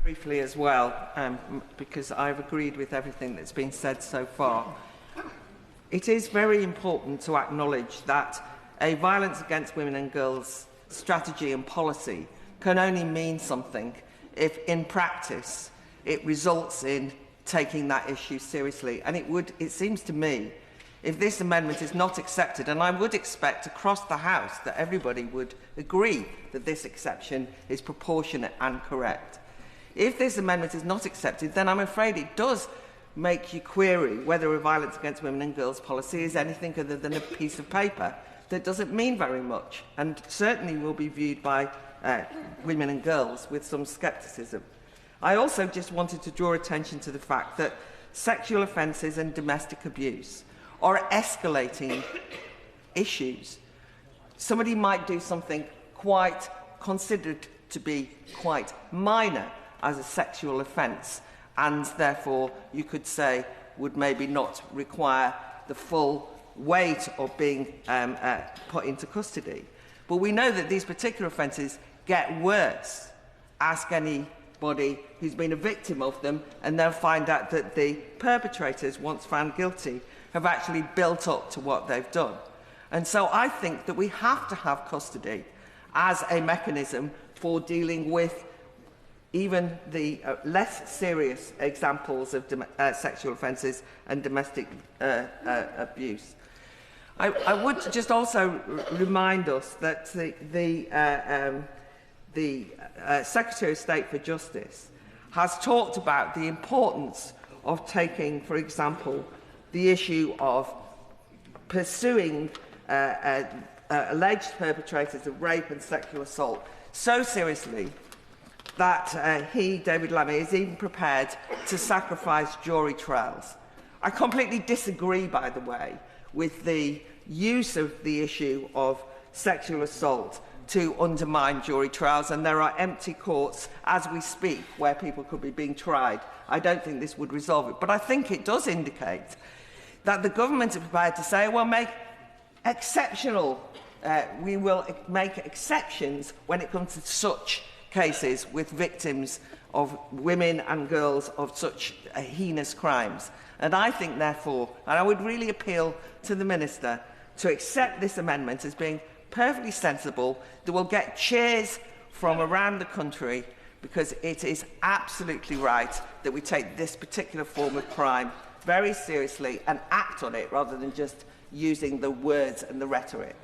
Briefly as well, because I've agreed with everything that's been said so far. It is very important to acknowledge that a violence against women and girls strategy and policy can only mean something if, in practice, it results in taking that issue seriously. And it seems to me, if this amendment is not accepted, and I would expect across the House that everybody would agree that this exception is proportionate and correct. If this amendment is not accepted, then I'm afraid it does make you query whether a violence against women and girls policy is anything other than a piece of paper that doesn't mean very much, and certainly will be viewed by women and girls with some scepticism. I also just wanted to draw attention to the fact that sexual offences and domestic abuse are escalating issues. Somebody might do something quite considered to be quite minor as a sexual offence, and therefore you could say would maybe not require the full weight of being put into custody. But we know that these particular offences get worse. Ask anybody who's been a victim of them, and they'll find out that the perpetrators, once found guilty, have actually built up to what they've done. And so I think that we have to have custody as a mechanism for dealing with even the less serious examples of sexual offences and domestic abuse. I would just also remind us that the Secretary of State for Justice has talked about the importance of taking, for example, the issue of pursuing alleged perpetrators of rape and sexual assault so seriously that he, David Lammy, is even prepared to sacrifice jury trials. I completely disagree, by the way, with the use of the issue of sexual assault to undermine jury trials, and there are empty courts as we speak where people could be being tried. I don't think this would resolve it, but I think it does indicate that the government are prepared to say, well, we will make exceptions when it comes to such cases with victims of women and girls of such heinous crimes. And I think, therefore, and I would really appeal to the Minister to accept this amendment as being perfectly sensible, that will get cheers from around the country, because it is absolutely right that we take this particular form of crime very seriously and act on it rather than just using the words and the rhetoric.